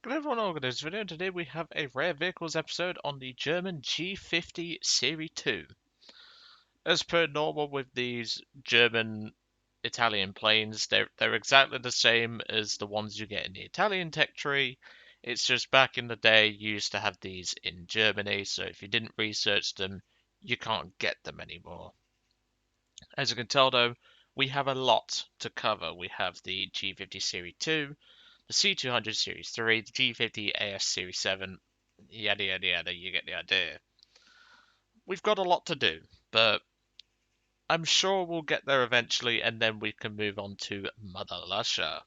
Good everyone, welcome to this video. Today we have a rare vehicles episode on the German G-50 Serie 2. As per normal with these German Italian planes, they're exactly the same as the ones you get in the Italian tech tree. It's just back in the day you used to have these in Germany, so if you didn't research them, you can't get them anymore. As you can tell though, we have a lot to cover. We have the G50 Serie 2, the C200 Series 3, the G50 AS Series 7, yada yada yada, you get the idea. We've got a lot to do, but I'm sure we'll get there eventually and then we can move on to Mother Russia.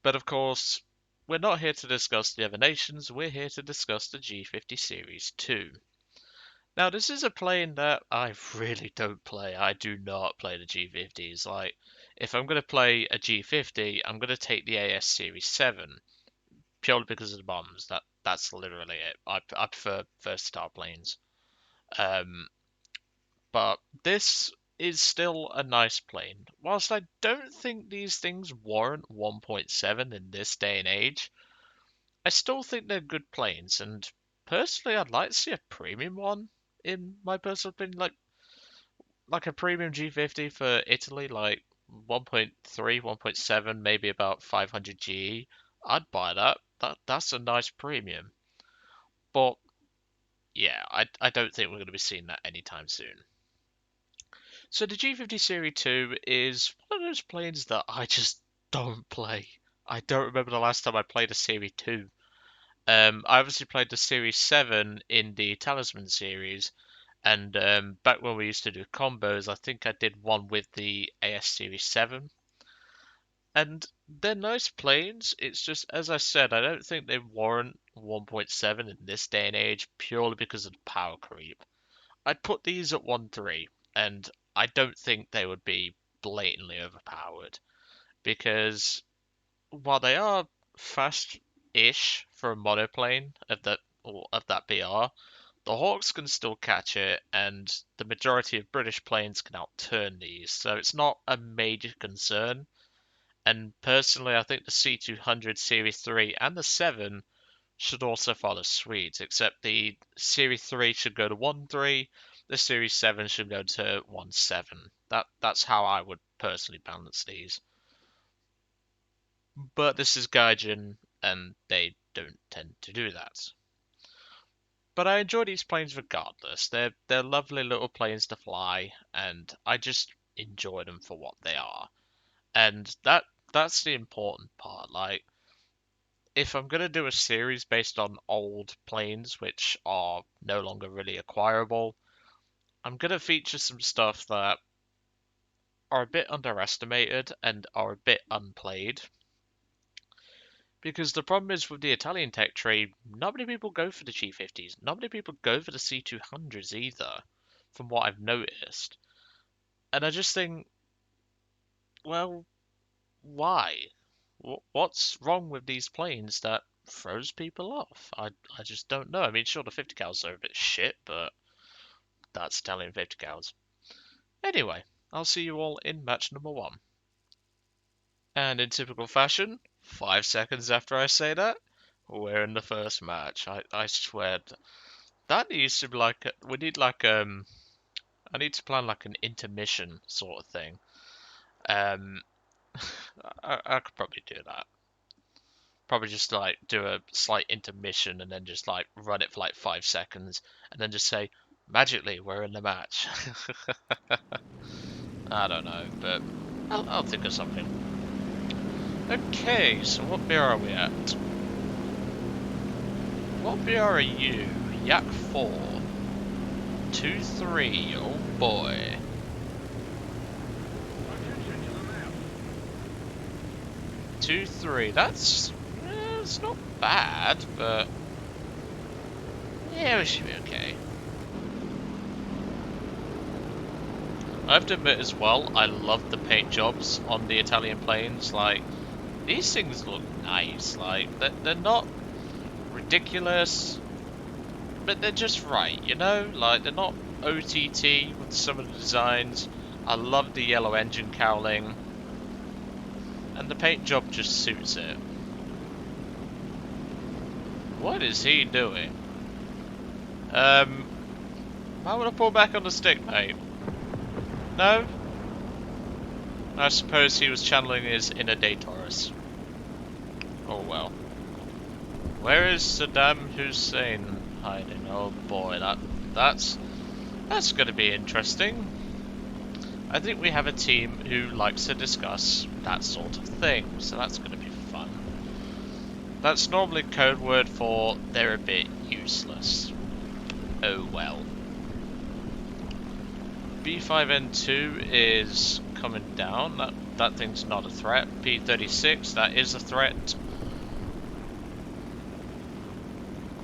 But of course, we're not here to discuss the other nations, we're here to discuss the G50 Series 2. Now, this is a plane that I really don't play. I do not play the G50s. Like, if I'm going to play a G50, I'm going to take the AS Series 7 purely because of the bombs. That's literally it. I prefer first star planes. Um, but this is still a nice plane. Whilst I don't think these things warrant 1.7 in this day and age, I still think they're good planes. And personally, I'd like to see a premium one. In my personal opinion, like a premium G50 for Italy, like 1.3, 1.7, maybe about 500 GE. I'd buy that. That's a nice premium. But yeah, I don't think we're going to be seeing that anytime soon. So the G50 Series 2 is one of those planes that I just don't play. I don't remember the last time I played a Series 2. I obviously played the Series 7 in the Talisman series, and back when we used to do combos, I think I did one with the AS Series 7. And they're nice planes. It's just, as I said, I don't think they warrant 1.7 in this day and age purely because of the power creep. I'd put these at 1.3, and I don't think they would be blatantly overpowered because while they are fast-ish for a monoplane of that BR, the Hawks can still catch it, and the majority of British planes can outturn these, so it's not a major concern. And personally, I think the C200 Series 3 and the 7 should also follow suite, except the Series 3 should go to 1.3, the Series 7 should go to 1.7. That's how I would personally balance these. But this is Gaijin, and they don't tend to do that. But I enjoy these planes regardless. They're lovely little planes to fly, and I just enjoy them for what they are. And that's the important part. Like, if I'm gonna do a series based on old planes which are no longer really acquirable, I'm gonna feature some stuff that are a bit underestimated and are a bit unplayed. Because the problem is with the Italian tech tree, not many people go for the G50s, not many people go for the C200s either, from what I've noticed. And I just think, well, why? What's wrong with these planes that throws people off? I just don't know. I mean, sure, the 50 cals are a bit shit, but that's Italian 50 cals. Anyway, I'll see you all in match number one. And in typical fashion, 5 seconds after I say that, we're in the first match. I swear that needs to be like we need like I need to plan like an intermission sort of thing. Um, I could probably do that. Probably just like do a slight intermission and then just like run it for like 5 seconds and then just say magically we're in the match. I don't know, but I'll think of something. Okay, so what BR are we at? What BR are you? Yak 4. 2-3, oh boy. 2-3, that's it's not bad, but yeah, we should be okay. I have to admit as well, I love the paint jobs on the Italian planes. Like, these things look nice. Like, they're not ridiculous, but they're just right, you know? Like, they're not OTT with some of the designs. I love the yellow engine cowling, and the paint job just suits it. What is he doing? Why would I pull back on the stick, mate? No? I suppose he was channeling his inner Taurus. Oh well. Where is Saddam Hussein hiding? Oh boy, that's going to be interesting. I think we have a team who likes to discuss that sort of thing, so that's going to be fun. That's normally code word for they're a bit useless. Oh well. B5N2 is coming down. That thing's not a threat. P36, that is a threat.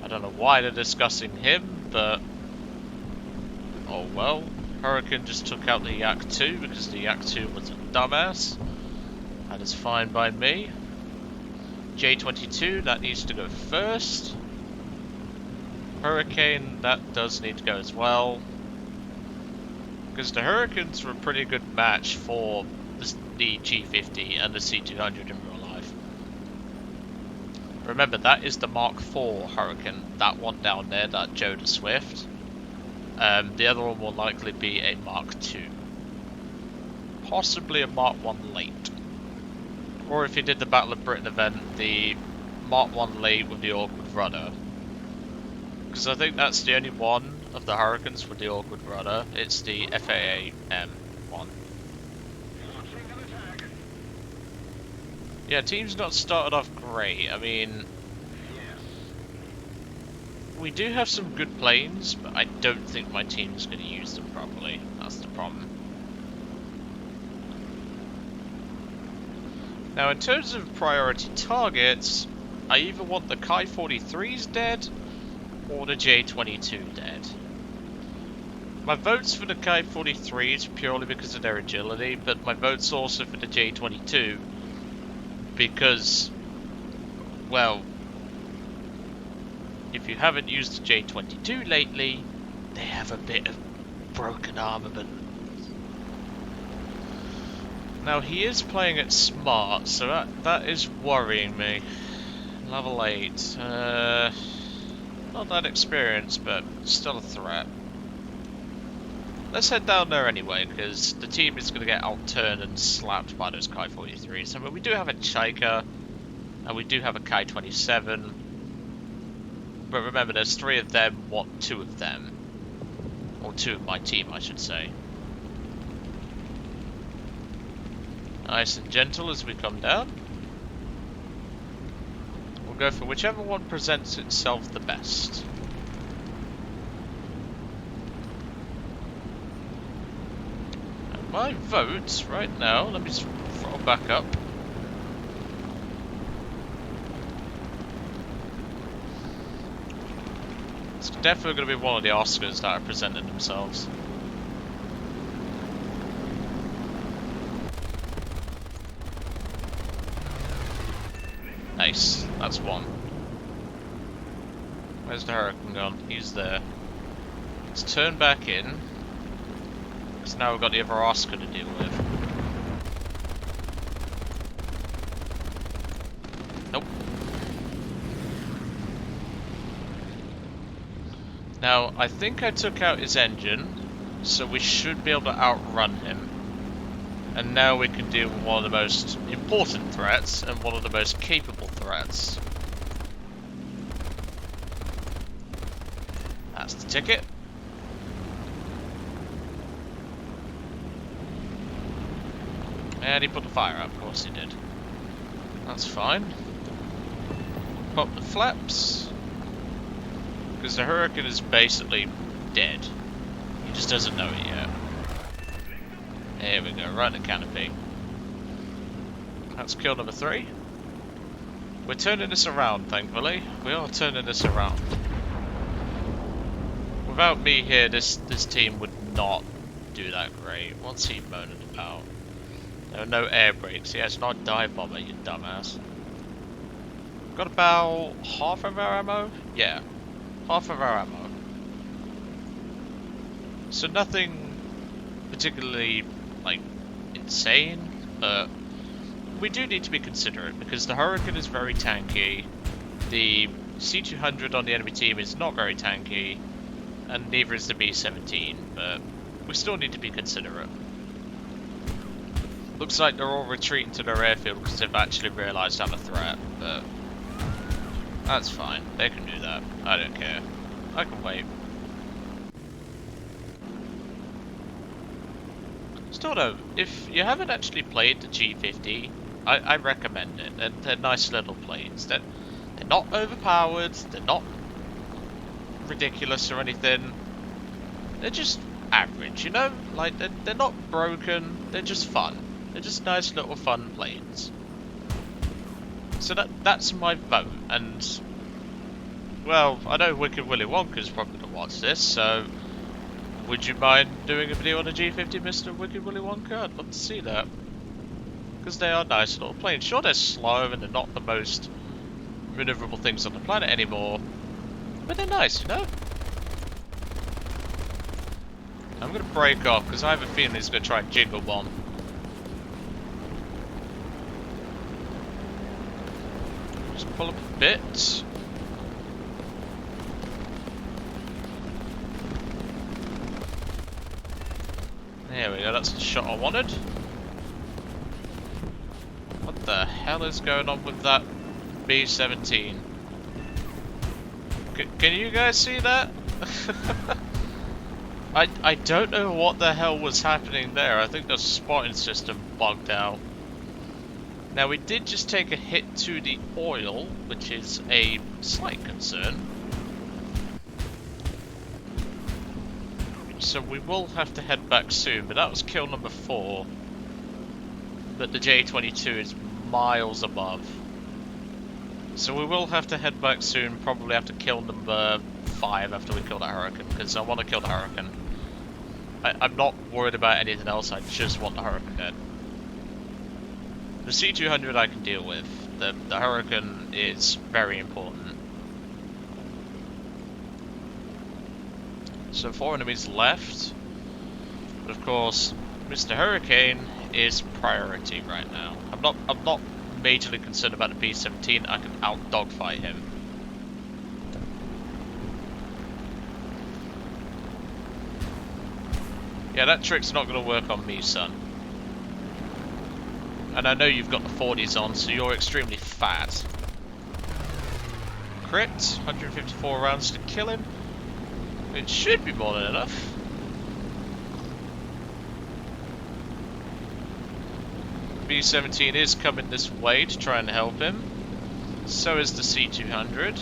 I don't know why they're discussing him, but oh well. Hurricane just took out the Yak 2 because the Yak 2 was a dumbass. That is fine by me. J22, that needs to go first. Hurricane, that does need to go as well. Because the Hurricanes were a pretty good match for the G-50 and the C-200 in real life. Remember, that is the Mark IV Hurricane. That one down there, that Joda Swift. The other one will likely be a Mark II. Possibly a Mark I late. Or if you did the Battle of Britain event, the Mark I late with the awkward rudder. Because I think that's the only one of the Hurricanes with the awkward rudder. It's the FAA M1. Yeah, team's not started off great. I mean, we do have some good planes, but I don't think my team's going to use them properly. That's the problem. Now, in terms of priority targets, I either want the Ki-43s dead or the J-22 dead. My vote's for the Ki-43s purely because of their agility, but my vote's also for the J-22 because, well, if you haven't used the J-22 lately, they have a bit of broken armament. Now, he is playing it smart, so that is worrying me. Level 8. Not that experienced, but still a threat. Let's head down there anyway, because the team is going to get outturned and slapped by those Ki-43s. I mean, we do have a Chaika, and we do have a Ki-27. But remember, there's 3 of them, what, 2 of them? Or 2 of my team, I should say. Nice and gentle as we come down. We'll go for whichever one presents itself the best. And my votes right now, let me just throw back up. It's definitely going to be one of the Oscars that are presenting themselves. Nice, that's one. Where's the Hurricane gone? He's there. Let's turn back in. Because now we've got the other Oscar to deal with. Nope. Now, I think I took out his engine, so we should be able to outrun him. And now we can deal with one of the most important threats and one of the most capable threats. That's the ticket. And he put the fire out, of course he did. That's fine. Pop the flaps. Because the Hurricane is basically dead. He just doesn't know it yet. Here we go, right in the canopy. That's kill number 3. We're turning this around, thankfully. We are turning this around. Without me here, this team would not do that great. What's he moaning about? There are no air brakes. Yeah, it's not a dive bomber, you dumbass. Got about half of our ammo? Yeah, half of our ammo. So nothing particularly, like, insane, but we do need to be considerate because the Hurricane is very tanky. The C-200 on the enemy team is not very tanky, and neither is the B-17, but we still need to be considerate. Looks like they're all retreating to their airfield because they've actually realised I'm a threat, but that's fine. They can do that. I don't care. I can wait. Still though, if you haven't actually played the G-50, I recommend it. They're nice little planes. They're not overpowered, they're not ridiculous or anything. They're just average, you know? Like, they're not broken, they're just fun. They're just nice little fun planes. So that's my vote, and well, I know Wicked Willy Wonka's probably gonna watch this, so would you mind doing a video on a G-50, Mr. Wicked Willy Wonka? I'd love to see that. Because they are nice little planes. Sure, they're slow and they're not the most maneuverable things on the planet anymore, but they're nice, you know? I'm going to break off because I have a feeling he's going to try and jiggle bomb. Just pull up a bit. There we go, that's the shot I wanted. What the hell is going on with that B-17? Can you guys see that? I don't know what the hell was happening there. I think the spotting system bugged out. Now we did just take a hit to the oil, which is a slight concern. So we will have to head back soon, but that was kill number 4. But the J-22 is miles above. So we will have to head back soon, probably after kill number 5 after we kill the Hurricane, because I want to kill the Hurricane. I'm not worried about anything else, I just want the Hurricane dead. The C-200 I can deal with, the Hurricane is very important. So 4 enemies left, but of course Mr. Hurricane is priority right now. I'm not majorly concerned about the B-17, I can out dogfight him. Yeah, that trick's not going to work on me, son. And I know you've got the 40s on, so you're extremely fat. Crit, 154 rounds to kill him. It should be more than enough. B-17 is coming this way to try and help him. So is the C-200.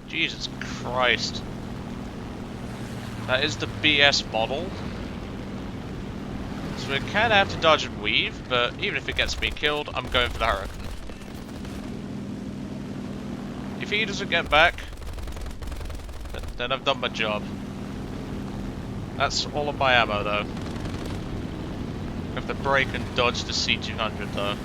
Jesus Christ. That is the BS model. So we kind of have to dodge and weave, but even if it gets me killed, I'm going for the Hurricane. If he doesn't get back, then I've done my job. That's all of my ammo though. I have to break and dodge the C-200 though.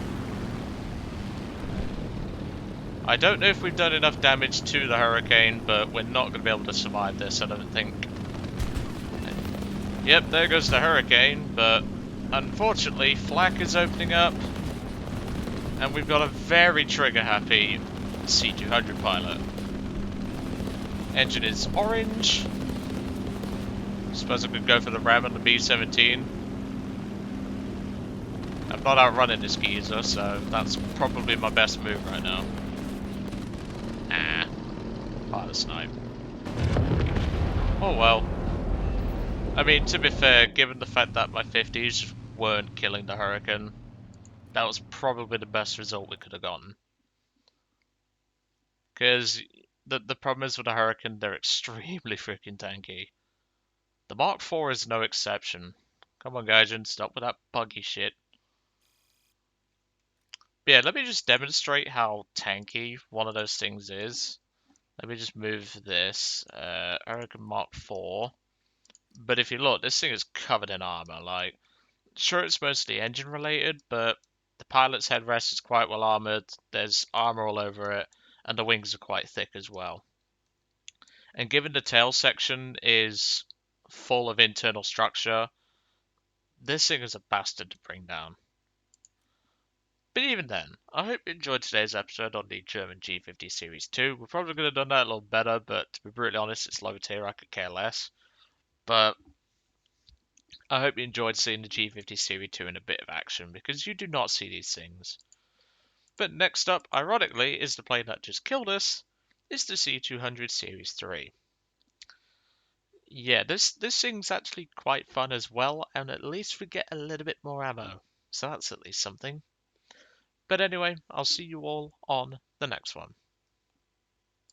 I don't know if we've done enough damage to the Hurricane, but we're not going to be able to survive this, I don't think. Yep, there goes the Hurricane, but unfortunately flak is opening up, and we've got a very trigger-happy C-200 pilot. Engine is orange. Suppose I could go for the ram on the B-17. I'm not outrunning this geezer, so that's probably my best move right now. Ah, pilot snipe. Oh well. I mean, to be fair, given the fact that my 50s weren't killing the Hurricane, that was probably the best result we could have gotten. Because the problem is with the Hurricane, they're extremely freaking tanky. The Mark IV is no exception. Come on, Gaijin, stop with that buggy shit. But yeah, let me just demonstrate how tanky one of those things is. Let me just move this. Hurricane Mark IV. But if you look, this thing is covered in armor. Like, sure, it's mostly engine related, but the pilot's headrest is quite well armored. There's armor all over it, and the wings are quite thick as well. And given the tail section is full of internal structure, this thing is a bastard to bring down. But even then, I hope you enjoyed today's episode on the German G-50 Series 2. We're probably going to have done that a little better, but to be brutally honest, it's low tier, I could care less. But I hope you enjoyed seeing the G-50 Series 2 in a bit of action, because you do not see these things. But next up, ironically, is the plane that just killed us, is the C200 Series 3. Yeah, this thing's actually quite fun as well, and at least we get a little bit more ammo. So that's at least something. But anyway, I'll see you all on the next one.